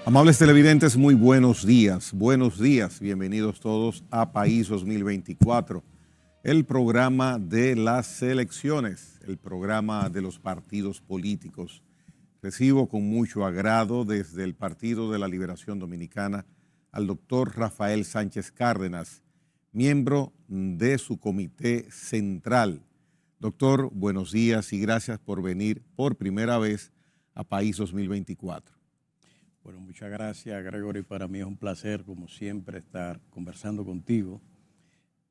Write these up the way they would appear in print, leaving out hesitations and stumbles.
Amables televidentes, muy buenos días, bienvenidos todos a País 2024, el programa de las elecciones, el programa de los partidos políticos. Recibo con mucho agrado desde el Partido de la Liberación Dominicana al doctor Rafael Sánchez Cárdenas, miembro de su comité central. Doctor, buenos días y gracias por venir por primera vez a País 2024. Bueno, muchas gracias, Gregory. Para mí es un placer, como siempre, estar conversando contigo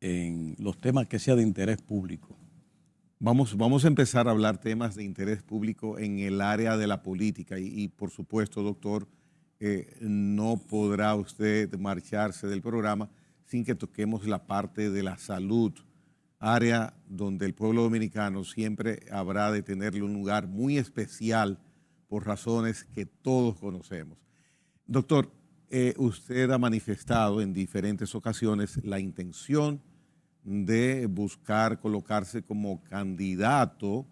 en los temas que sean de interés público. Vamos a empezar a hablar temas de interés público en el área de la política y por supuesto, doctor, no podrá usted marcharse del programa sin que toquemos la parte de la salud, área donde el pueblo dominicano siempre habrá de tenerle un lugar muy especial por razones que todos conocemos. Doctor, usted ha manifestado en diferentes ocasiones la intención de buscar colocarse como candidato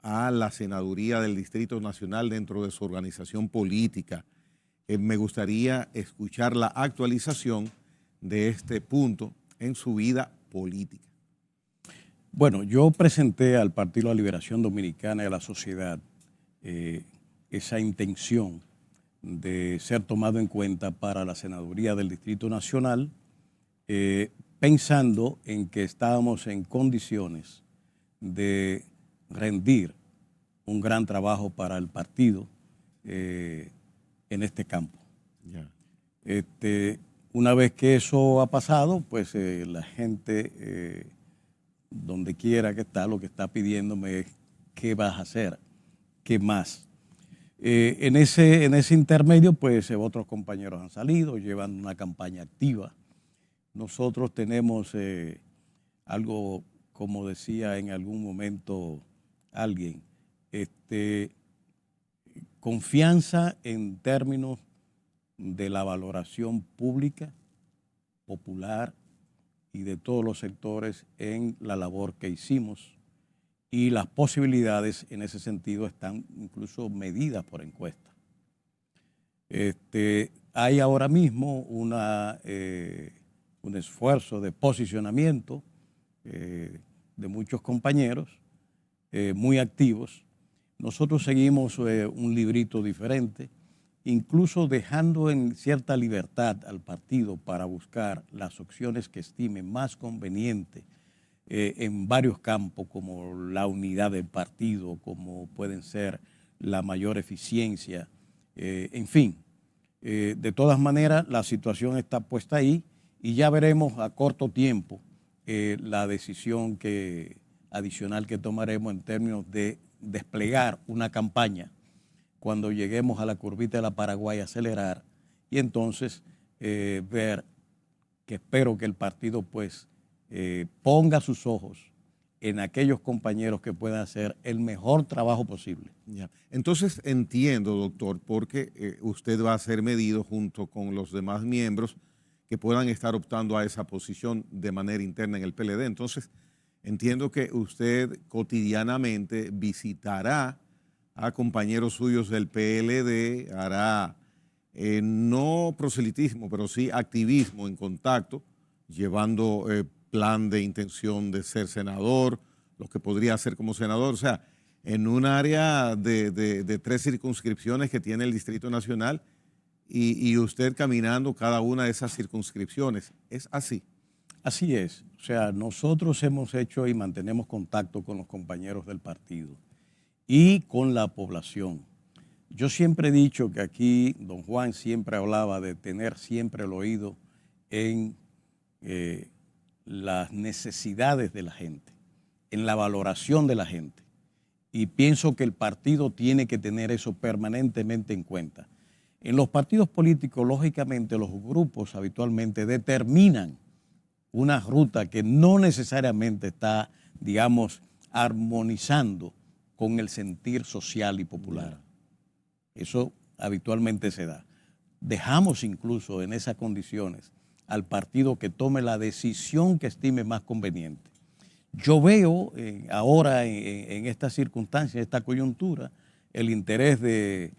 a la senaduría del Distrito Nacional dentro de su organización política. Me gustaría escuchar la actualización de este punto en su vida política. Bueno, yo presenté al Partido de la Liberación Dominicana y a la sociedad esa intención de ser tomado en cuenta para la senaduría del Distrito Nacional, pensando en que estábamos en condiciones de rendir un gran trabajo para el partido en este campo. Una vez que eso ha pasado, pues la gente, donde quiera que está, lo que está pidiéndome es qué vas a hacer, qué más. En ese intermedio, pues otros compañeros han salido, llevan una campaña activa. Nosotros tenemos algo, como decía en algún momento alguien, confianza en términos de la valoración pública, popular y de todos los sectores en la labor que hicimos. Y las posibilidades en ese sentido están incluso medidas por encuesta. Hay ahora mismo un esfuerzo de posicionamiento de muchos compañeros muy activos. Nosotros seguimos un librito diferente, incluso dejando en cierta libertad al partido para buscar las opciones que estime más convenientes en varios campos, como la unidad del partido, como pueden ser la mayor eficiencia, en fin. De todas maneras, la situación está puesta ahí y ya veremos a corto tiempo la decisión adicional que tomaremos en términos de desplegar una campaña cuando lleguemos a la curvita de la Paraguay, acelerar y entonces ver que espero que el partido pues ponga sus ojos en aquellos compañeros que puedan hacer el mejor trabajo posible. Ya. Entonces entiendo, doctor, porque usted va a ser medido junto con los demás miembros que puedan estar optando a esa posición de manera interna en el PLD. Entonces entiendo que usted cotidianamente visitará a compañeros suyos del PLD, hará no proselitismo, pero sí activismo en contacto, llevando plan de intención de ser senador, lo que podría hacer como senador, o sea, en un área de 3 circunscripciones que tiene el Distrito Nacional y usted caminando cada una de esas circunscripciones. ¿Es así? Así es. O sea, nosotros hemos hecho y mantenemos contacto con los compañeros del partido y con la población. Yo siempre he dicho que aquí don Juan siempre hablaba de tener siempre el oído en las necesidades de la gente, en la valoración de la gente. Y pienso que el partido tiene que tener eso permanentemente en cuenta. En los partidos políticos, lógicamente, los grupos habitualmente determinan una ruta que no necesariamente está, digamos, armonizando con el sentir social y popular. Eso habitualmente se da. Dejamos incluso en esas condiciones al partido que tome la decisión que estime más conveniente. Yo veo ahora en esta circunstancia, en esta coyuntura, el interés de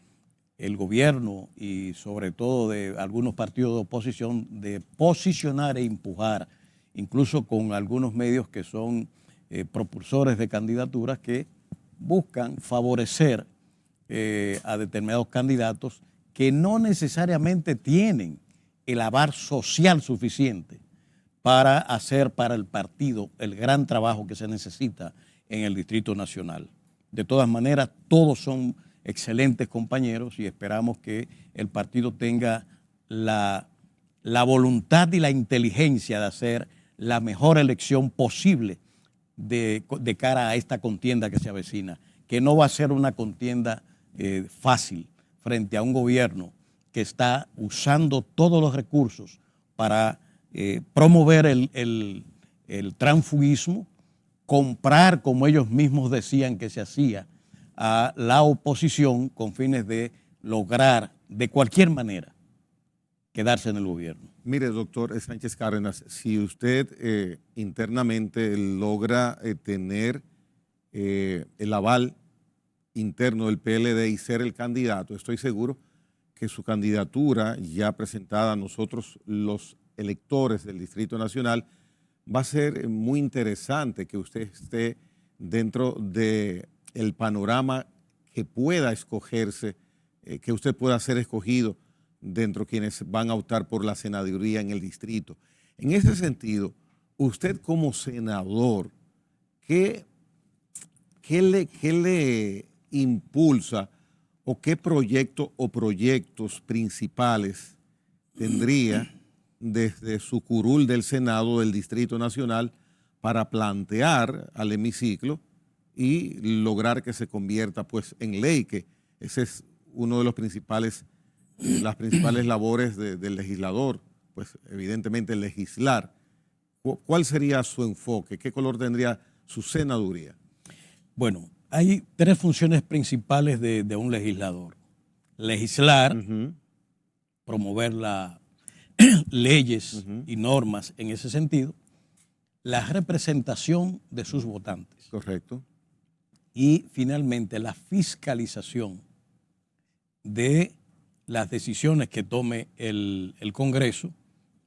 el gobierno y sobre todo de algunos partidos de oposición de posicionar e empujar, incluso con algunos medios que son propulsores de candidaturas que buscan favorecer a determinados candidatos que no necesariamente tienen el aval social suficiente para hacer para el partido el gran trabajo que se necesita en el Distrito Nacional. De todas maneras, todos son excelentes compañeros y esperamos que el partido tenga la voluntad y la inteligencia de hacer la mejor elección posible de cara a esta contienda que se avecina, que no va a ser una contienda fácil frente a un gobierno que está usando todos los recursos para promover el transfugismo, comprar, como ellos mismos decían que se hacía, a la oposición con fines de lograr de cualquier manera quedarse en el gobierno. Mire, doctor Sánchez Cárdenas, si usted internamente logra tener el aval interno del PLD y ser el candidato, estoy seguro que su candidatura ya presentada a nosotros los electores del Distrito Nacional va a ser muy interesante que usted esté dentro del panorama que pueda escogerse, que usted pueda ser escogido dentro de quienes van a optar por la senaduría en el distrito. En ese sentido, usted como senador, ¿qué le impulsa o qué proyecto o proyectos principales tendría desde su curul del Senado del Distrito Nacional para plantear al hemiciclo y lograr que se convierta pues en ley, que ese es uno de los las principales labores del legislador, pues evidentemente legislar? ¿Cuál sería su enfoque? ¿Qué color tendría su senaduría? Bueno, hay tres funciones principales de un legislador: legislar, promover leyes y normas en ese sentido, la representación de sus votantes. Correcto. Y finalmente la fiscalización de las decisiones que tome el Congreso,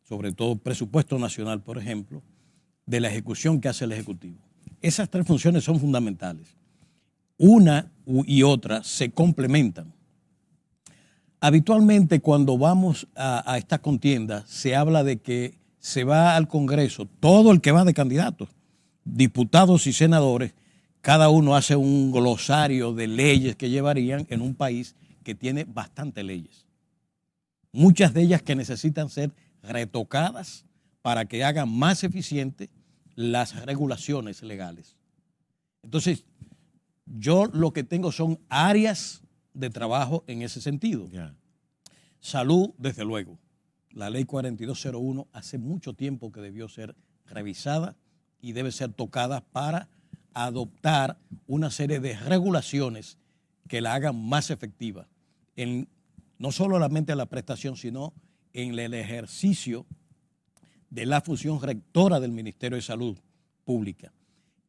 sobre todo presupuesto nacional, por ejemplo, de la ejecución que hace el Ejecutivo. Esas tres funciones son fundamentales. Una y otra se complementan. Habitualmente cuando vamos a esta contienda se habla de que se va al Congreso todo el que va de candidatos, diputados y senadores, cada uno hace un glosario de leyes que llevarían en un país que tiene bastantes leyes. Muchas de ellas que necesitan ser retocadas para que hagan más eficientes las regulaciones legales. Entonces, yo lo que tengo son áreas de trabajo en ese sentido. Yeah. Salud, desde luego. La ley 4201 hace mucho tiempo que debió ser revisada y debe ser tocada para adoptar una serie de regulaciones que la hagan más efectiva, no solamente la prestación, sino en el ejercicio de la función rectora del Ministerio de Salud Pública,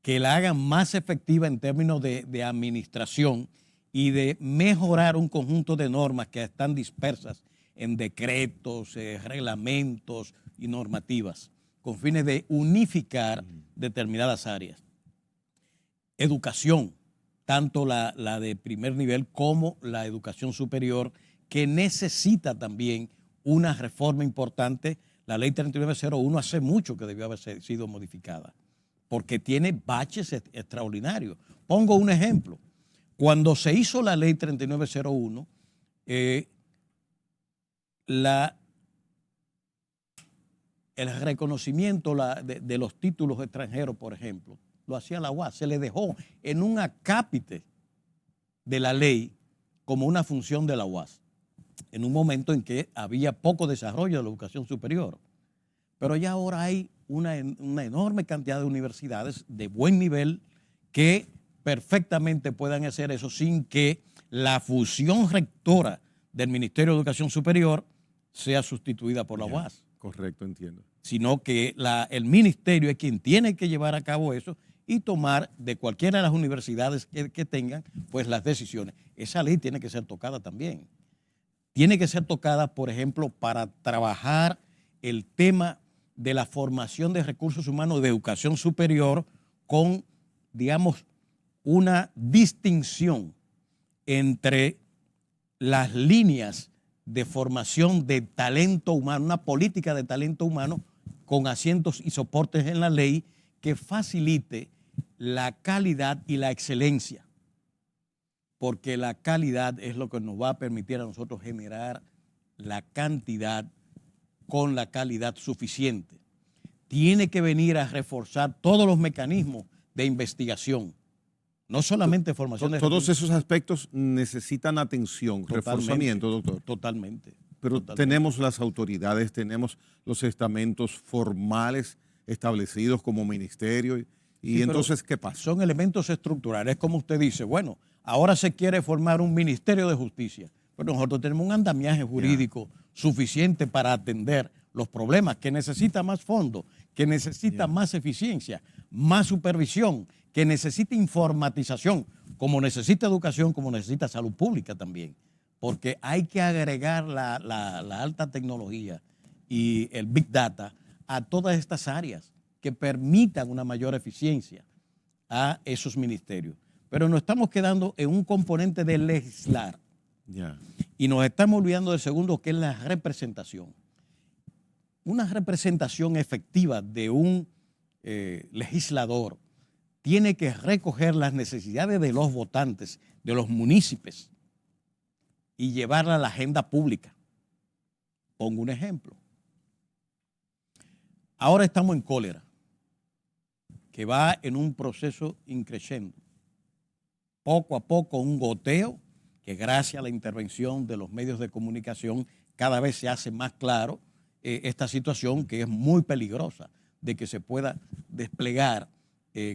que la hagan más efectiva en términos de administración y de mejorar un conjunto de normas que están dispersas en decretos, reglamentos y normativas, con fines de unificar determinadas áreas. Educación, tanto la de primer nivel como la educación superior, que necesita también una reforma importante. La ley 3901 hace mucho que debió haber sido modificada, porque tiene baches extraordinarios. Pongo un ejemplo. Cuando se hizo la ley 3901, el reconocimiento de los títulos extranjeros, por ejemplo, lo hacía la UAS. Se le dejó en un acápite de la ley como una función de la UAS, en un momento en que había poco desarrollo de la educación superior. Pero ya ahora hay una enorme cantidad de universidades de buen nivel que perfectamente puedan hacer eso sin que la función rectora del Ministerio de Educación Superior sea sustituida por la UAS. Correcto, entiendo. Sino que el ministerio es quien tiene que llevar a cabo eso y tomar de cualquiera de las universidades que tengan pues las decisiones. Esa ley tiene que ser tocada también. tiene que ser tocada, por ejemplo, para trabajar el tema de la formación de recursos humanos de educación superior con, digamos, una distinción entre las líneas de formación de talento humano, una política de talento humano con asientos y soportes en la ley que facilite la calidad y la excelencia, porque la calidad es lo que nos va a permitir a nosotros generar la cantidad con la calidad suficiente. Tiene que venir a reforzar todos los mecanismos de investigación, no solamente formación de Todos recursos. esos aspectos necesitan atención, reforzamiento, doctor. Totalmente. Pero Totalmente. tenemos las autoridades, tenemos los estamentos formales establecidos como ministerio. Y Sí, entonces, ¿qué pasa? Son elementos estructurales, como usted dice. Bueno, ahora se quiere formar un Ministerio de Justicia, pero nosotros tenemos un andamiaje jurídico suficiente para atender los problemas, que necesita más fondos, que necesita más eficiencia, más supervisión, que necesita informatización, como necesita educación, como necesita salud pública también, porque hay que agregar la alta tecnología y el Big Data a todas estas áreas que permitan una mayor eficiencia a esos ministerios. Pero nos estamos quedando en un componente de legislar y nos estamos olvidando del segundo, que es la representación. Una representación efectiva de un legislador tiene que recoger las necesidades de los votantes, de los municipios, y llevarla a la agenda pública. Pongo un ejemplo. Ahora estamos en cólera, que va en un proceso increciendo. Poco a poco un goteo, que gracias a la intervención de los medios de comunicación cada vez se hace más claro esta situación, que es muy peligrosa de que se pueda desplegar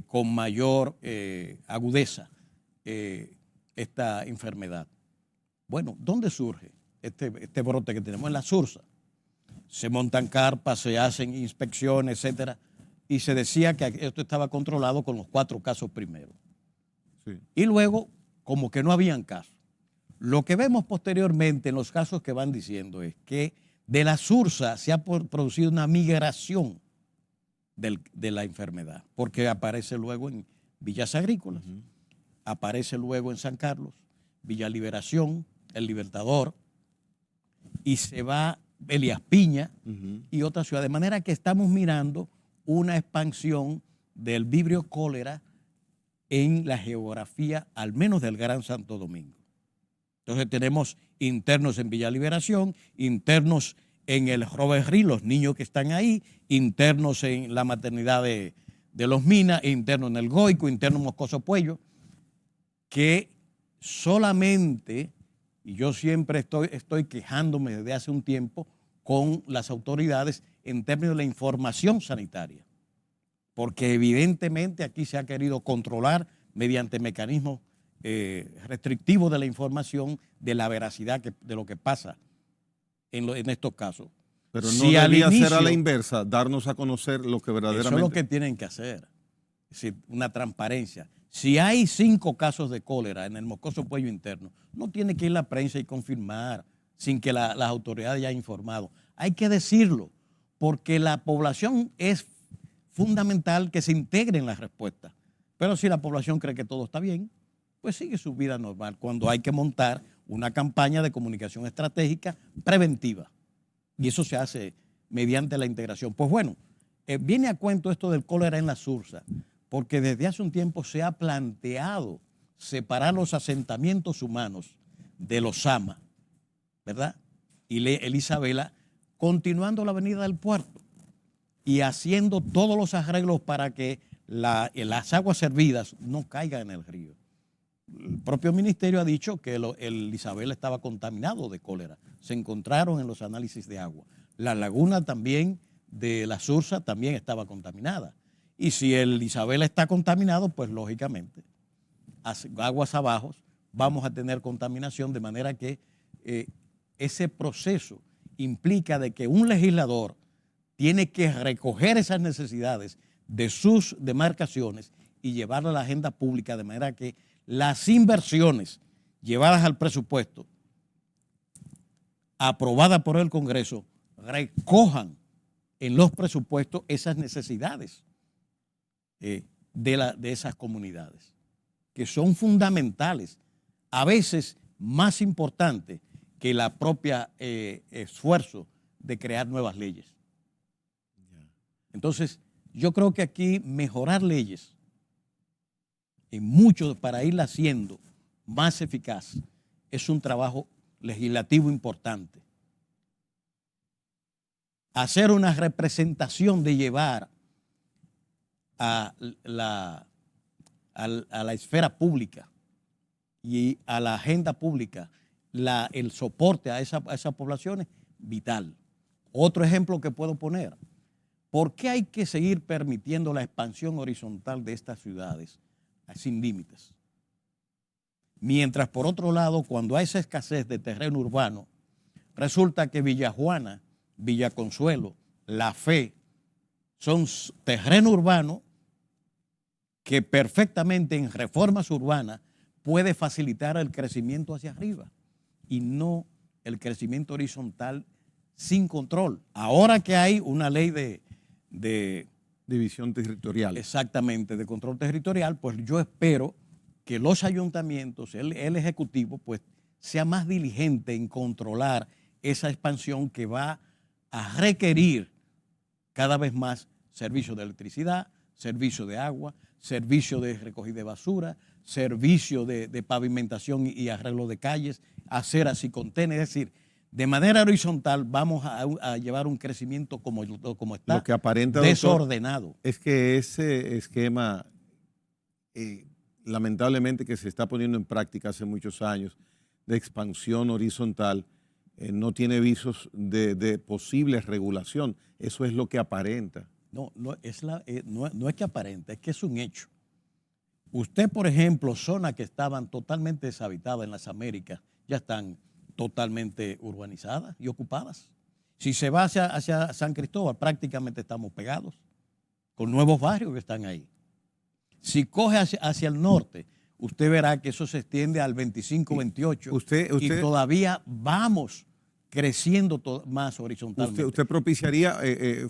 con mayor agudeza esta enfermedad. Bueno, ¿dónde surge este brote que tenemos? En la Sursa. Se montan carpas, se hacen inspecciones, etcétera, y se decía que esto estaba controlado con los 4 casos primeros. Sí. Y luego, como que no habían casos. Lo que vemos posteriormente en los casos que van diciendo es que de la Sursa se ha producido una migración de la enfermedad, porque aparece luego en Villas Agrícolas, aparece luego en San Carlos, Villa Liberación, El Libertador, y se va Elías Piña y otras ciudades. De manera que estamos mirando una expansión del vibrio cólera en la geografía, al menos del Gran Santo Domingo. Entonces tenemos internos en Villa Liberación, internos en el Robert Reed, los niños que están ahí, internos en la maternidad de Los Minas, internos en el Goico, internos en Moscoso Puello, que solamente, y yo siempre estoy quejándome desde hace un tiempo con las autoridades en términos de la información sanitaria, porque evidentemente aquí se ha querido controlar mediante mecanismos restrictivos de la información, de la veracidad de lo que pasa en estos casos. Pero no si debería ser a la inversa, darnos a conocer lo que verdaderamente... Eso es lo que tienen que hacer, es decir, una transparencia. Si hay 5 casos de cólera en el Moscoso Puello interno, no tiene que ir la prensa y confirmar sin que las autoridades hayan informado. Hay que decirlo, porque la población es fundamental que se integre en la respuesta. Pero si la población cree que todo está bien, pues sigue su vida normal, cuando hay que montar una campaña de comunicación estratégica preventiva. Y eso se hace mediante la integración. Pues bueno, viene a cuento esto del cólera en la Sursa, porque desde hace un tiempo se ha planteado separar los asentamientos humanos de los Sama, ¿verdad? Y el Isabela, continuando la avenida del puerto y haciendo todos los arreglos para que las aguas servidas no caigan en el río. El propio ministerio ha dicho que el Isabela estaba contaminado de cólera. Se encontraron en los análisis de agua. La laguna también de la Sursa también estaba contaminada. Y si el Isabela está contaminado, pues lógicamente, aguas abajo, vamos a tener contaminación, de manera que ese proceso implica de que un legislador tiene que recoger esas necesidades de sus demarcaciones y llevarlas a la agenda pública, de manera que las inversiones llevadas al presupuesto aprobada por el Congreso, recojan en los presupuestos esas necesidades de esas comunidades, que son fundamentales, a veces más importantes que la propia esfuerzo de crear nuevas leyes. Entonces, yo creo que aquí mejorar leyes en mucho para irla haciendo más eficaz es un trabajo legislativo importante. Hacer una representación de llevar a la esfera pública y a la agenda pública el soporte a esas poblaciones, vital. Otro ejemplo que puedo poner, ¿por qué hay que seguir permitiendo la expansión horizontal de estas ciudades sin límites? Mientras, por otro lado, cuando hay esa escasez de terreno urbano, resulta que Villajuana, Villaconsuelo, La Fe, son terreno urbano que perfectamente en reformas urbanas puede facilitar el crecimiento hacia arriba y no el crecimiento horizontal sin control. Ahora que hay una ley de división territorial. Exactamente, de control territorial, pues yo espero que los ayuntamientos, el Ejecutivo, pues sea más diligente en controlar esa expansión que va a requerir cada vez más servicios de electricidad, servicio de agua, servicio de recogida de basura, servicio de pavimentación y arreglo de calles, aceras y contenes. Es decir, de manera horizontal vamos a llevar un crecimiento como está, lo que aparenta, desordenado. Doctor, es que ese esquema, lamentablemente, que se está poniendo en práctica hace muchos años, de expansión horizontal, no tiene visos de posible regulación. Eso es lo que aparenta. No es que aparenta, es que es un hecho. Usted, por ejemplo, zonas que estaban totalmente deshabitadas en las Américas, ya están totalmente urbanizadas y ocupadas. Si se va hacia San Cristóbal, prácticamente estamos pegados, con nuevos barrios que están ahí. Si coge hacia el norte, usted verá que eso se extiende al 25, 28, y todavía vamos creciendo más horizontalmente. ¿Usted propiciaría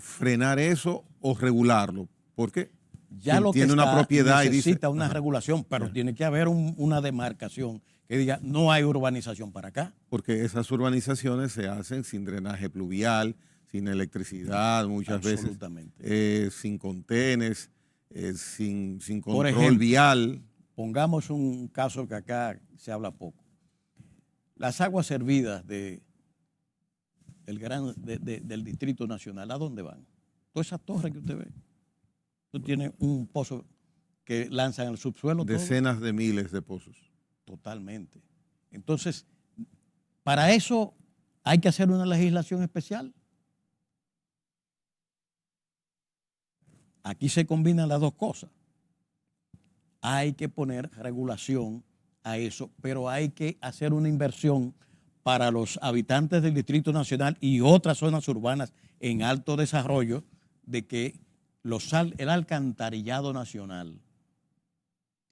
frenar eso o regularlo? Porque ya lo tiene una propiedad necesita y dice, una regulación, pero tiene que haber una demarcación que diga no hay urbanización para acá. Porque esas urbanizaciones se hacen sin drenaje pluvial, sin electricidad, muchas veces sin contenes, sin control, por ejemplo, vial. Pongamos un caso que acá se habla poco. Las aguas servidas del Distrito Nacional, ¿a dónde van? Todas esas torres que usted ve. Tú tienes un pozo que lanzan al subsuelo. Decenas de miles de pozos. Totalmente. Entonces, para eso hay que hacer una legislación especial. Aquí se combinan las dos cosas. Hay que poner regulación a eso, pero hay que hacer una inversión para los habitantes del Distrito Nacional y otras zonas urbanas en alto desarrollo, de que el alcantarillado nacional,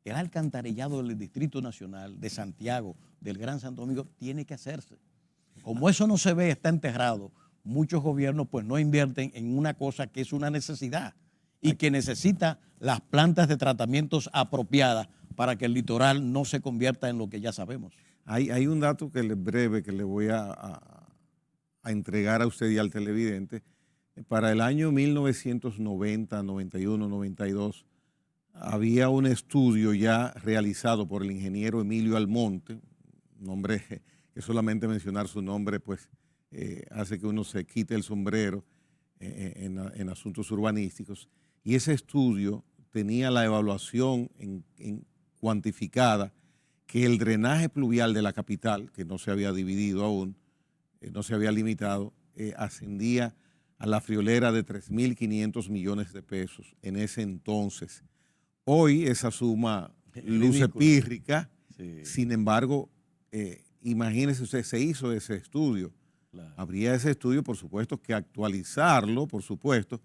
el alcantarillado del Distrito Nacional, de Santiago, del Gran Santo Domingo, tiene que hacerse. Como eso no se ve, está enterrado, muchos gobiernos pues no invierten en una cosa que es una necesidad y que necesita las plantas de tratamientos apropiadas para que el litoral no se convierta en lo que ya sabemos. Hay un dato breve que le voy a entregar a usted y al televidente. Para el año 1990, 91, 92, había un estudio ya realizado por el ingeniero Emilio Almonte, un hombre que solamente mencionar su nombre pues hace que uno se quite el sombrero en asuntos urbanísticos, y ese estudio tenía la evaluación cuantificada que el drenaje pluvial de la capital, que no se había dividido aún, no se había limitado, ascendía a la friolera de 3.500 millones de pesos en ese entonces. Hoy esa suma luce pírrica, sí. Sin embargo, imagínese usted, se hizo ese estudio. Claro. Habría ese estudio, por supuesto, que actualizarlo, por supuesto,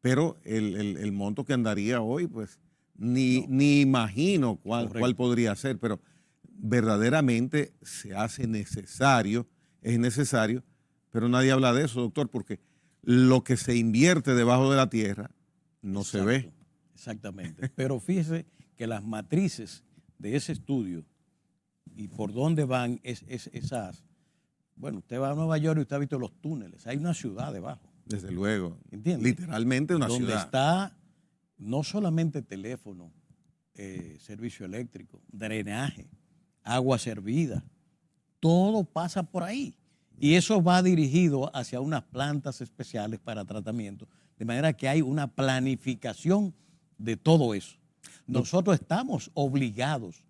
pero el monto que andaría hoy, pues ni imagino cuál podría ser, pero verdaderamente se hace necesario, es necesario Pero nadie habla de eso, doctor, porque lo que se invierte debajo de la tierra no se ve. Exactamente. Pero fíjese que las matrices de ese estudio y por dónde van esas... Bueno, usted va a Nueva York y usted ha visto los túneles. Hay una ciudad debajo. Desde luego. ¿Entiende? Literalmente una donde ciudad. Está no solamente teléfono, servicio eléctrico, drenaje, agua servida. Todo pasa por ahí. Y eso va dirigido hacia unas plantas especiales para tratamiento. De manera que hay una planificación de todo eso. Nosotros estamos obligados,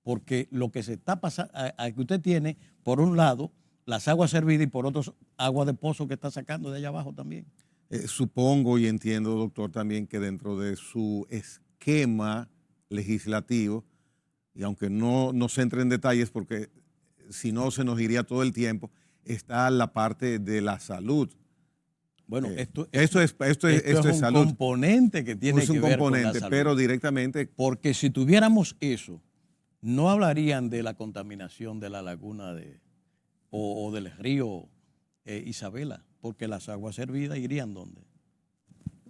porque lo que se está pasando, que usted tiene, por un lado, las aguas servidas y por otro, agua de pozo que está sacando de allá abajo también. Supongo y entiendo, doctor, también que dentro de su esquema legislativo, y aunque no se entre en detalles porque si no se nos iría todo el tiempo, está la parte de la salud. Bueno, esto es un salud. Componente que tiene que ver con la salud. Pero directamente... Porque si tuviéramos eso, no hablarían de la contaminación de la laguna o del río Isabela, porque las aguas servidas irían ¿dónde?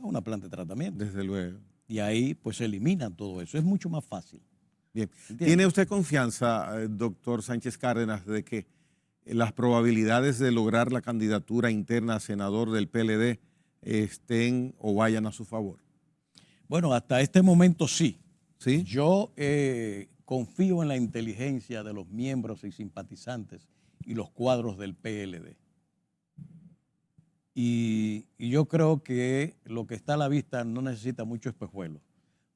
A una planta de tratamiento. Desde luego. Y ahí pues se eliminan todo eso. Es mucho más fácil. Bien. ¿Entiendes? ¿Tiene usted confianza, doctor Sánchez Cárdenas, de que las probabilidades de lograr la candidatura interna a senador del PLD estén o vayan a su favor? Bueno, hasta este momento sí. ¿Sí? Yo confío en la inteligencia de los miembros y simpatizantes y los cuadros del PLD. Y yo creo que lo que está a la vista no necesita mucho espejuelo.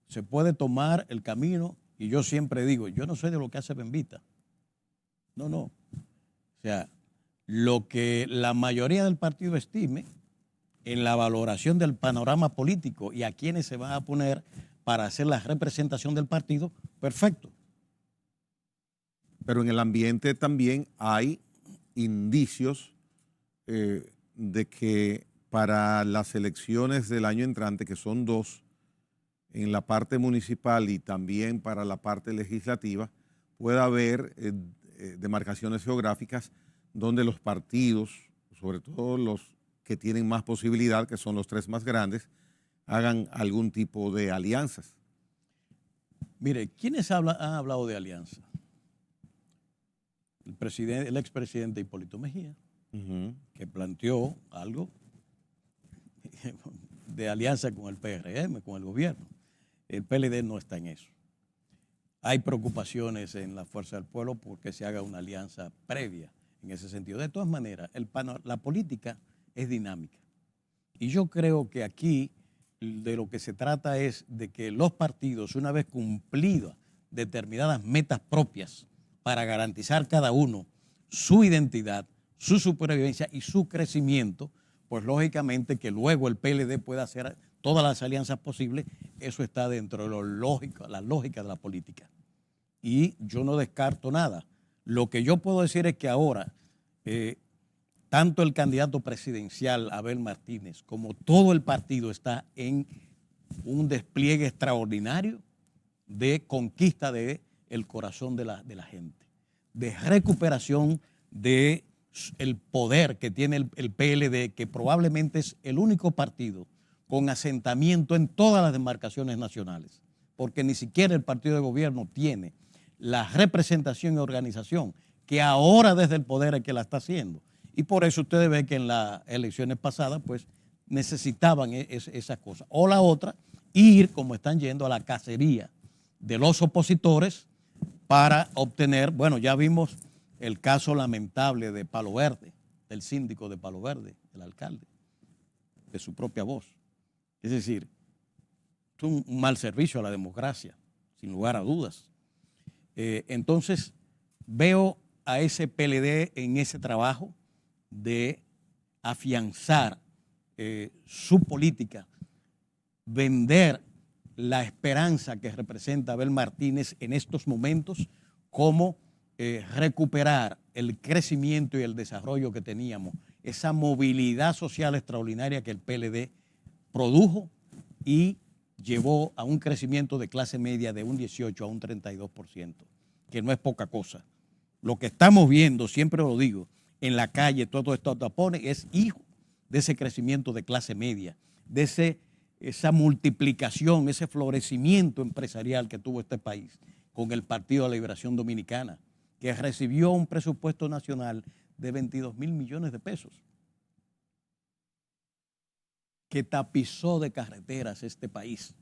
Se puede tomar el camino, y yo siempre digo, yo no soy de lo que hace Benvita. No. O sea, lo que la mayoría del partido estime en la valoración del panorama político y a quienes se van a poner para hacer la representación del partido, perfecto. Pero en el ambiente también hay indicios de que para las elecciones del año entrante, que son 2, en la parte municipal y también para la parte legislativa, pueda haber demarcaciones geográficas donde los partidos, sobre todo los que tienen más posibilidad, que son los 3 más grandes, hagan algún tipo de alianzas. Mire, ¿quiénes han hablado de alianza? El expresidente Hipólito Mejía, que planteó algo de alianza con el PRM, con el gobierno. El PLD no está en eso. Hay preocupaciones en la Fuerza del Pueblo porque se haga una alianza previa en ese sentido. De todas maneras, la política es dinámica. Y yo creo que aquí de lo que se trata es de que los partidos, una vez cumplidas determinadas metas propias para garantizar cada uno su identidad, su supervivencia y su crecimiento, pues lógicamente que luego el PLD pueda hacer todas las alianzas posibles, eso está dentro de la lógica de la política. Y yo no descarto nada. Lo que yo puedo decir es que ahora, tanto el candidato presidencial Abel Martínez como todo el partido está en un despliegue extraordinario de conquista del corazón de la gente, de recuperación del poder que tiene el PLD, que probablemente es el único partido con asentamiento en todas las demarcaciones nacionales, porque ni siquiera el partido de gobierno tiene la representación y organización que ahora desde el poder es que la está haciendo. Y por eso ustedes ven que en las elecciones pasadas pues necesitaban esas cosas. O la otra, ir como están yendo a la cacería de los opositores para obtener, bueno, ya vimos el caso lamentable de Palo Verde, del síndico de Palo Verde, el alcalde, de su propia voz. Es decir, es un mal servicio a la democracia, sin lugar a dudas. Entonces, veo a ese PLD en ese trabajo de afianzar su política, vender la esperanza que representa Abel Martínez en estos momentos, como recuperar el crecimiento y el desarrollo que teníamos, esa movilidad social extraordinaria que el PLD produjo y llevó a un crecimiento de clase media de un 18 a un 32%, que no es poca cosa. Lo que estamos viendo, siempre lo digo, en la calle, todos estos tapones, es hijo de ese crecimiento de clase media, de esa multiplicación, ese florecimiento empresarial que tuvo este país con el Partido de la Liberación Dominicana, que recibió un presupuesto nacional de 22.000 millones de pesos, que tapizó de carreteras este país,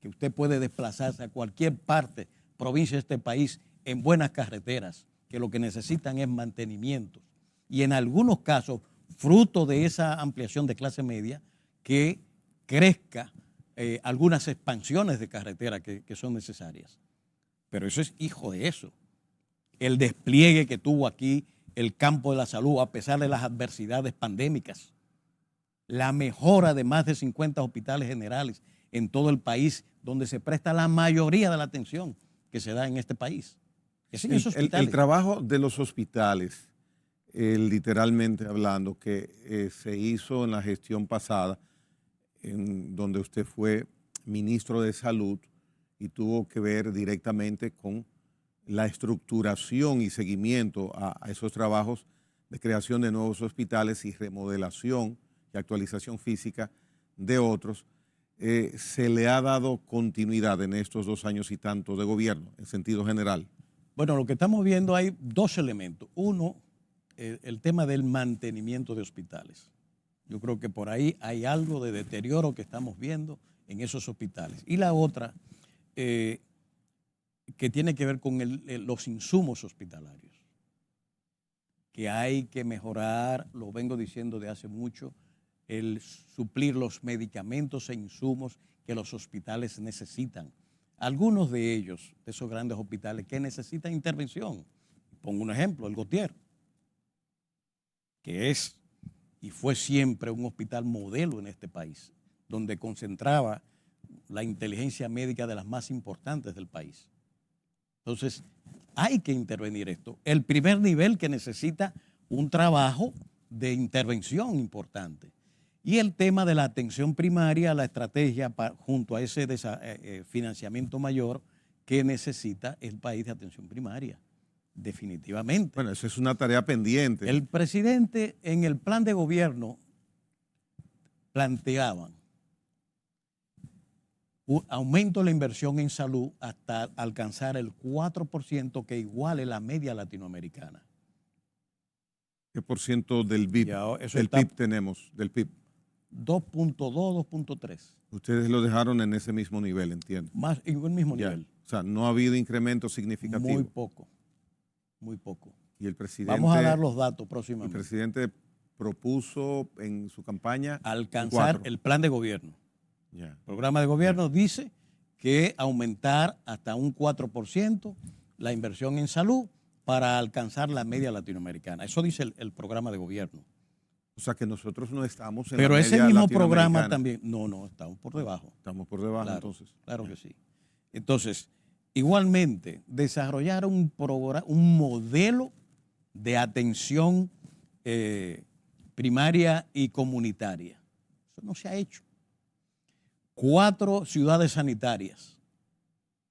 que usted puede desplazarse a cualquier parte, provincia de este país, en buenas carreteras, que lo que necesitan es mantenimiento. Y en algunos casos, fruto de esa ampliación de clase media, que crezca algunas expansiones de carretera que son necesarias. Pero eso es hijo de eso. El despliegue que tuvo aquí el campo de la salud a pesar de las adversidades pandémicas. La mejora de más de 50 hospitales generales en todo el país, donde se presta la mayoría de la atención que se da en este país. El trabajo de los hospitales, literalmente hablando, que se hizo en la gestión pasada, en donde usted fue ministro de Salud y tuvo que ver directamente con la estructuración y seguimiento a esos trabajos de creación de nuevos hospitales y remodelación y actualización física de otros, ¿se le ha dado continuidad en estos 2 años y tanto de gobierno, en sentido general? Bueno, lo que estamos viendo, hay dos elementos. Uno, el tema del mantenimiento de hospitales. Yo creo que por ahí hay algo de deterioro que estamos viendo en esos hospitales. Y la otra, que tiene que ver con los insumos hospitalarios, que hay que mejorar, lo vengo diciendo de hace mucho, el suplir los medicamentos e insumos que los hospitales necesitan. Algunos de ellos, de esos grandes hospitales que necesitan intervención. Pongo un ejemplo, el Gautier, que es y fue siempre un hospital modelo en este país, donde concentraba la inteligencia médica de las más importantes del país. Entonces, hay que intervenir esto. El primer nivel que necesita un trabajo de intervención importante. Y el tema de la atención primaria, la estrategia junto a ese financiamiento mayor que necesita el país de atención primaria, definitivamente. Bueno, eso es una tarea pendiente. El presidente en el plan de gobierno planteaban un aumento de la inversión en salud hasta alcanzar el 4% que iguale la media latinoamericana. ¿Qué por ciento del PIB, PIB tenemos? Del PIB. 2.2, 2.3. Ustedes lo dejaron en ese mismo nivel, entiendo. Más, en el mismo nivel. O sea, no ha habido incremento significativo. Muy poco, muy poco. Y el presidente... Vamos a dar los datos próximamente. El presidente propuso en su campaña... alcanzar el plan de gobierno. El programa de gobierno dice que aumentar hasta un 4% la inversión en salud para alcanzar la media latinoamericana. Eso dice el programa de gobierno. O sea que nosotros no estamos en pero la ese media mismo programa también, no, estamos por debajo. Estamos por debajo, claro, entonces. Claro que sí. Entonces, igualmente, desarrollar un modelo de atención primaria y comunitaria. Eso no se ha hecho. 4 ciudades sanitarias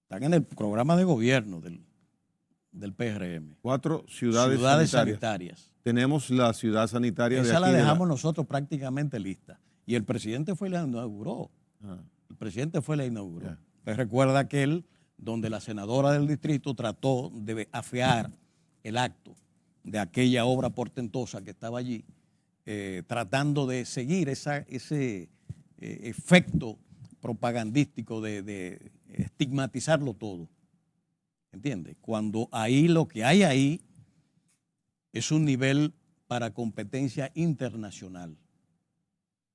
están en el programa de gobierno del PRM. 4 ciudades sanitarias. Tenemos la ciudad sanitaria de aquí. Esa la dejamos nosotros prácticamente lista. Y el presidente fue y la inauguró. El presidente fue y la inauguró. Usted recuerda aquel donde la senadora del distrito trató de afear el acto de aquella obra portentosa que estaba allí, tratando de seguir ese efecto propagandístico de estigmatizarlo todo. ¿Entiendes? Cuando ahí lo que hay ahí es un nivel para competencia internacional.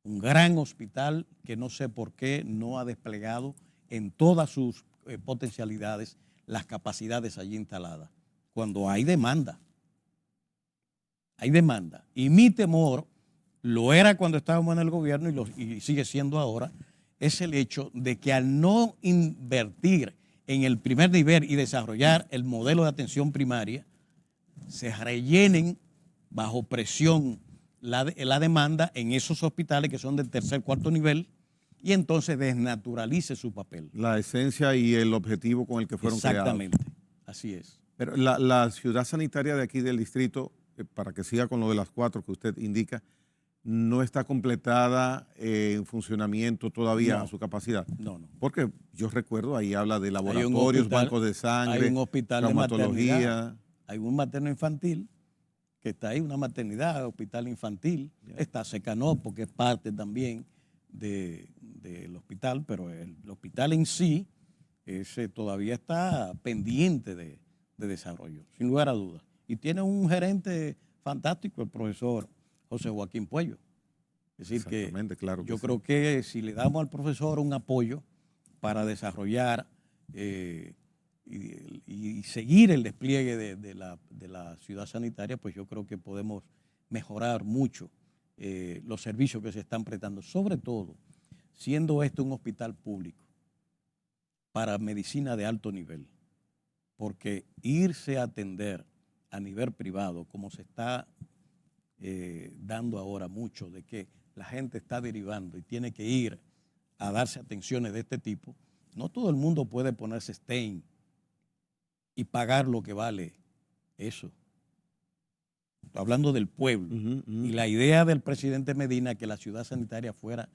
Un gran hospital que no sé por qué no ha desplegado en todas sus potencialidades las capacidades allí instaladas. Cuando hay demanda. Hay demanda. Y mi temor, lo era cuando estábamos en el gobierno y sigue siendo ahora, es el hecho de que al no invertir en el primer nivel y desarrollar el modelo de atención primaria, se rellenen bajo presión la demanda en esos hospitales que son del tercer, cuarto nivel y entonces desnaturalice su papel. La esencia y el objetivo con el que fueron creados. Exactamente, así es. Pero la ciudad sanitaria de aquí del distrito para que siga con lo de las 4 que usted indica, no está completada en funcionamiento todavía a su capacidad. No. Porque yo recuerdo, ahí habla de laboratorios, bancos de sangre, hay un hospital traumatología. De maternidad, hay un materno infantil que está ahí, una maternidad, hospital infantil. Está Secanó porque es parte también del hospital, pero el hospital en sí ese todavía está pendiente de desarrollo, sin lugar a dudas. Y tiene un gerente fantástico, el profesor José Joaquín Puello. Es decir, que claro yo sí. creo que si le damos al profesor un apoyo para desarrollar y seguir el despliegue de la ciudad sanitaria, pues yo creo que podemos mejorar mucho los servicios que se están prestando, sobre todo siendo este un hospital público para medicina de alto nivel, porque irse a atender a nivel privado, como se está dando ahora mucho, de que la gente está derivando y tiene que ir a darse atenciones de este tipo, no todo el mundo puede ponerse stain y pagar lo que vale eso. Estoy hablando del pueblo. Y la idea del presidente Medina que la ciudad sanitaria fuera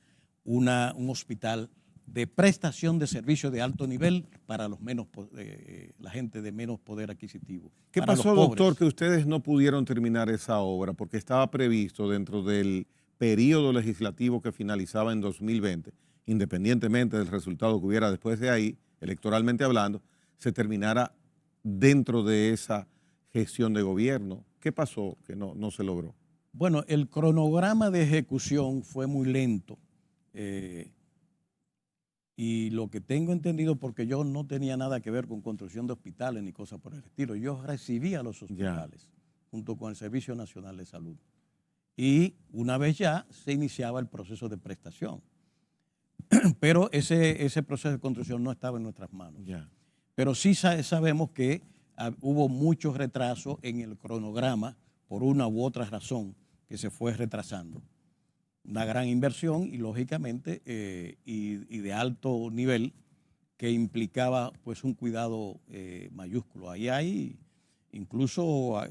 un hospital de prestación de servicios de alto nivel para los la gente de menos poder adquisitivo. ¿Qué pasó, doctor, que ustedes no pudieron terminar esa obra? Porque estaba previsto dentro del periodo legislativo que finalizaba en 2020, independientemente del resultado que hubiera después de ahí, electoralmente hablando, se terminara dentro de esa gestión de gobierno. ¿Qué pasó que no se logró? Bueno, el cronograma de ejecución fue muy lento. Y lo que tengo entendido, porque yo no tenía nada que ver con construcción de hospitales ni cosas por el estilo, yo recibía los hospitales junto con el Servicio Nacional de Salud. Y una vez ya se iniciaba el proceso de prestación. Pero ese proceso de construcción no estaba en nuestras manos. Pero sí sabemos que hubo mucho retraso en el cronograma por una u otra razón que se fue retrasando. Una gran inversión y lógicamente y de alto nivel que implicaba pues un cuidado mayúsculo. Ahí hay incluso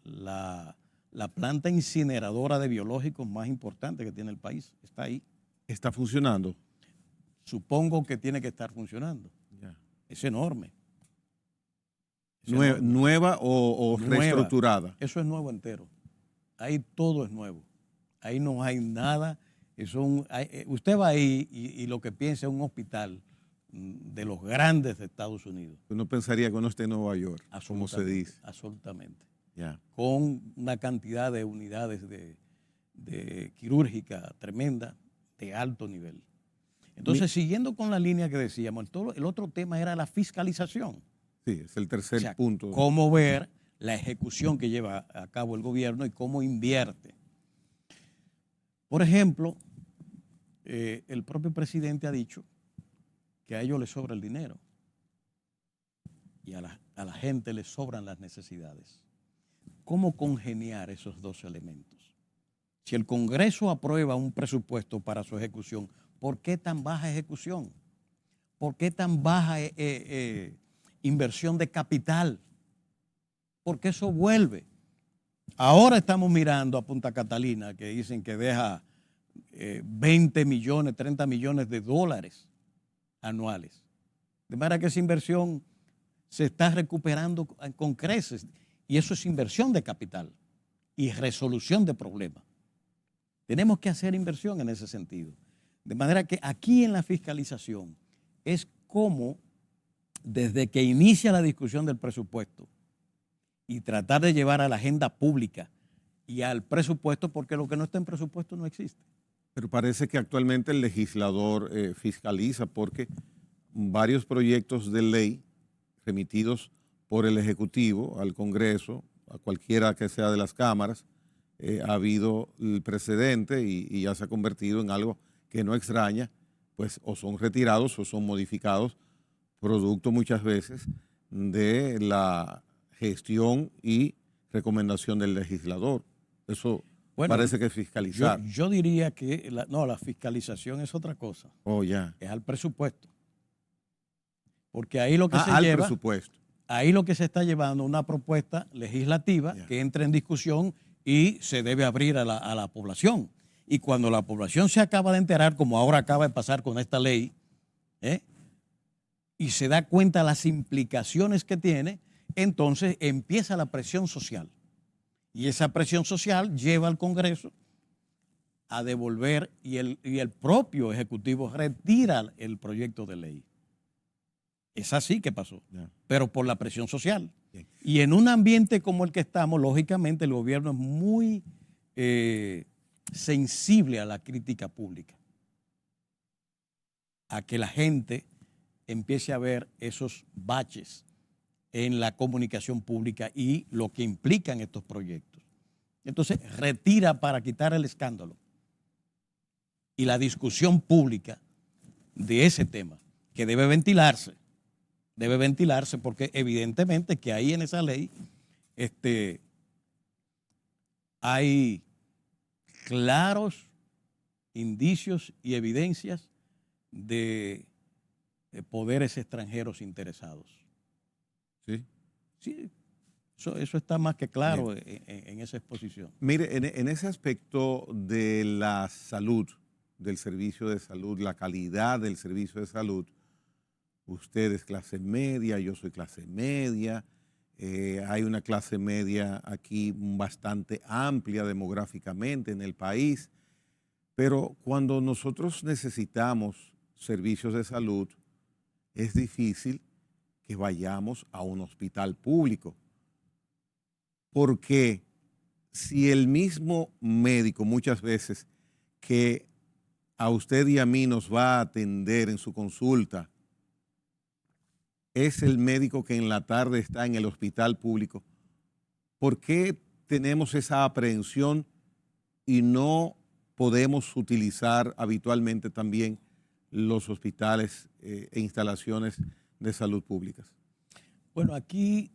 la planta incineradora de biológicos más importante que tiene el país, está ahí. ¿Está funcionando? Supongo que tiene que estar funcionando. Es enorme. ¿Nueva o reestructurada? Eso es nuevo entero. Ahí todo es nuevo. Ahí no hay nada. Usted va ahí y lo que piensa es un hospital de los grandes de Estados Unidos. Uno pensaría que uno esté en Nueva York, como se dice. Absolutamente. Con una cantidad de unidades de quirúrgica tremenda, de alto nivel. Entonces, siguiendo con la línea que decíamos, el otro tema era la fiscalización. Sí, es el tercer punto. Cómo ver la ejecución que lleva a cabo el gobierno y cómo invierte. Por ejemplo, el propio presidente ha dicho que a ellos les sobra el dinero y a la gente les sobran las necesidades. ¿Cómo congeniar esos dos elementos? Si el Congreso aprueba un presupuesto para su ejecución, ¿por qué tan baja ejecución? ¿Por qué tan baja inversión de capital? Porque eso vuelve. Ahora estamos mirando a Punta Catalina, que dicen que deja 20 millones, 30 millones de dólares anuales. De manera que esa inversión se está recuperando con creces. Y eso es inversión de capital y resolución de problemas. Tenemos que hacer inversión en ese sentido. De manera que aquí en la fiscalización es como desde que inicia la discusión del presupuesto y tratar de llevar a la agenda pública y al presupuesto, porque lo que no está en presupuesto no existe. Pero parece que actualmente el legislador fiscaliza porque varios proyectos de ley remitidos por el Ejecutivo al Congreso, a cualquiera que sea de las cámaras, ha habido el precedente y ya se ha convertido en algo que no extraña, pues o son retirados o son modificados, producto muchas veces de la gestión y recomendación del legislador. Eso parece que es fiscalizar. Yo diría que la fiscalización es otra cosa. Oh, ya. Es al presupuesto. Porque ahí lo que se al lleva presupuesto. ahí lo que se está llevando es una propuesta legislativa que entra en discusión y se debe abrir a la población. Y cuando la población se acaba de enterar, como ahora acaba de pasar con esta ley, y se da cuenta de las implicaciones que tiene, entonces empieza la presión social. Y esa presión social lleva al Congreso a devolver y el propio Ejecutivo retira el proyecto de ley. Es así que pasó, pero por la presión social. Y en un ambiente como el que estamos, lógicamente el gobierno es muy sensible a la crítica pública, a que la gente empiece a ver esos baches en la comunicación pública y lo que implican estos proyectos. Entonces retira para quitar el escándalo y la discusión pública de ese tema, que debe ventilarse porque evidentemente que ahí en esa ley hay claros indicios y evidencias de poderes extranjeros interesados. Sí. Sí, eso está más que claro en esa exposición. Mire, en ese aspecto de la salud, del servicio de salud, la calidad del servicio de salud, usted es clase media, yo soy clase media, hay una clase media aquí bastante amplia demográficamente en el país, pero cuando nosotros necesitamos servicios de salud, es difícil que vayamos a un hospital público. Porque si el mismo médico muchas veces que a usted y a mí nos va a atender en su consulta es el médico que en la tarde está en el hospital público, ¿por qué tenemos esa aprehensión y no podemos utilizar habitualmente también los hospitales e instalaciones de salud públicas? Bueno, aquí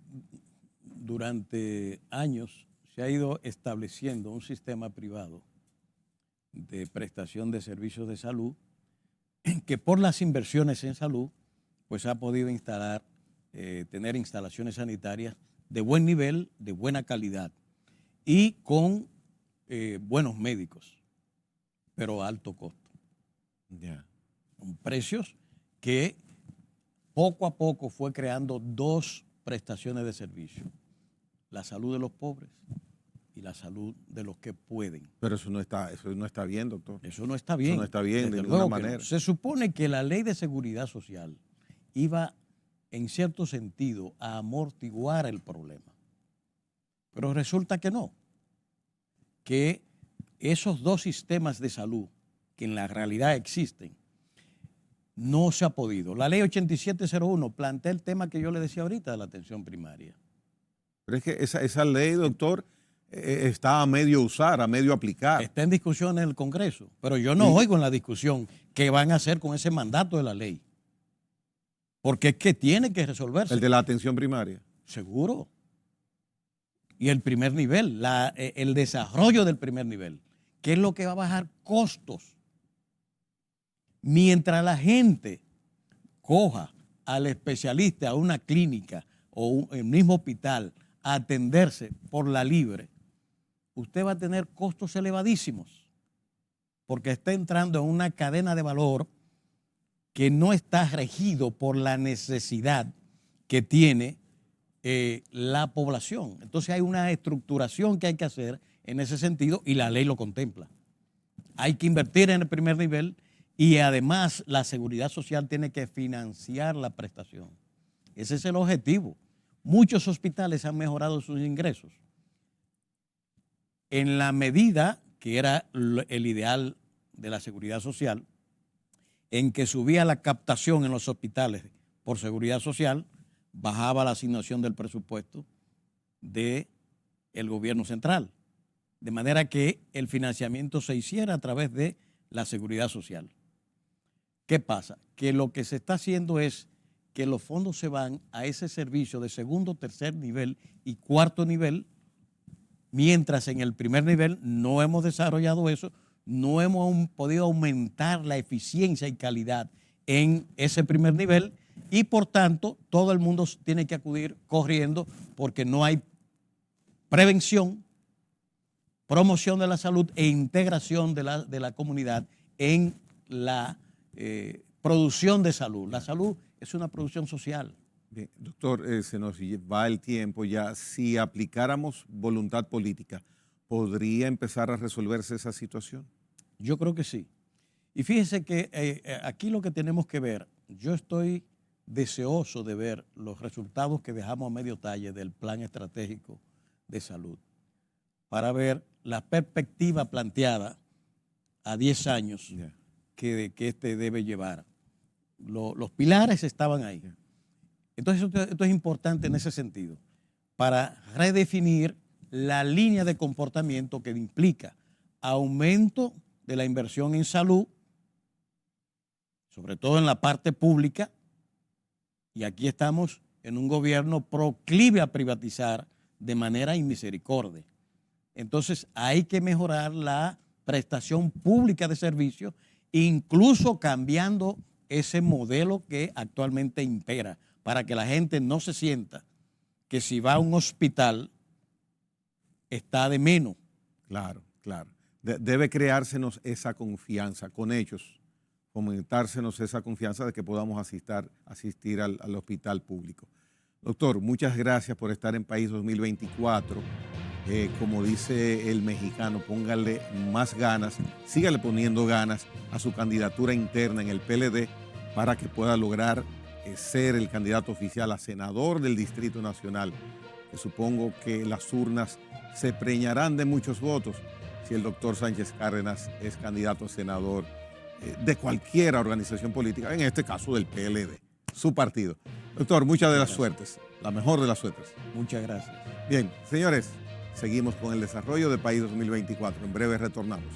durante años se ha ido estableciendo un sistema privado de prestación de servicios de salud que por las inversiones en salud pues ha podido tener instalaciones sanitarias de buen nivel, de buena calidad y con buenos médicos, pero a alto costo. Con precios que poco a poco fue creando dos prestaciones de servicio: la salud de los pobres y la salud de los que pueden. Pero eso no está bien, doctor. Eso no está bien. Eso no está bien de Desde ninguna luego manera. no. Se supone que la ley de seguridad social iba, en cierto sentido, a amortiguar el problema. Pero resulta que no. Que esos dos sistemas de salud que en la realidad existen, no se ha podido. La ley 8701 plantea el tema que yo le decía ahorita de la atención primaria. Pero es que esa ley, doctor, está a medio usar, a medio aplicar. Está en discusión en el Congreso, pero yo no oigo en la discusión qué van a hacer con ese mandato de la ley. Porque es que tiene que resolverse. El de la atención primaria. Seguro. Y el primer nivel, el desarrollo del primer nivel, que es lo que va a bajar costos. Mientras la gente coja al especialista a una clínica o el mismo hospital a atenderse por la libre, usted va a tener costos elevadísimos porque está entrando en una cadena de valor que no está regido por la necesidad que tiene la población. Entonces hay una estructuración que hay que hacer en ese sentido y la ley lo contempla. Hay que invertir en el primer nivel y además la seguridad social tiene que financiar la prestación. Ese es el objetivo. Muchos hospitales han mejorado sus ingresos en la medida que era el ideal de la seguridad social, en que subía la captación en los hospitales por seguridad social, bajaba la asignación del presupuesto del gobierno central, de manera que el financiamiento se hiciera a través de la seguridad social. ¿Qué pasa? Que lo que se está haciendo es que los fondos se van a ese servicio de segundo, tercer nivel y cuarto nivel, mientras en el primer nivel no hemos desarrollado eso, no hemos podido aumentar la eficiencia y calidad en ese primer nivel y por tanto todo el mundo tiene que acudir corriendo porque no hay prevención, promoción de la salud e integración de la comunidad en la producción de salud. La salud es una producción social. Bien, doctor, se nos va el tiempo ya. Si aplicáramos voluntad política, ¿podría empezar a resolverse esa situación? Yo creo que sí. Y fíjese que aquí lo que tenemos que ver, yo estoy deseoso de ver los resultados que dejamos a medio talle del Plan Estratégico de Salud para ver la perspectiva planteada a 10 años que este debe llevar. Los pilares estaban ahí. Entonces esto es importante en ese sentido, para redefinir la línea de comportamiento que implica aumento de la inversión en salud, sobre todo en la parte pública, y aquí estamos en un gobierno proclive a privatizar de manera inmisericordia. Entonces hay que mejorar la prestación pública de servicios, incluso cambiando ese modelo que actualmente impera, para que la gente no se sienta que si va a un hospital está de menos. Claro, claro. Debe creársenos esa confianza con hechos, fomentársenos esa confianza de que podamos asistir al hospital público. Doctor, muchas gracias por estar en País 2024. Como dice el mexicano, póngale más ganas, sígale poniendo ganas a su candidatura interna en el PLD para que pueda lograr ser el candidato oficial a senador del Distrito Nacional, que supongo que las urnas se preñarán de muchos votos si el doctor Sánchez Cárdenas es candidato a senador de cualquier organización política, en este caso del PLD, su partido. Doctor, muchas de las suertes, la mejor de las suertes. Muchas gracias. Bien, señores, seguimos con el desarrollo de País 2024. En breve retornamos.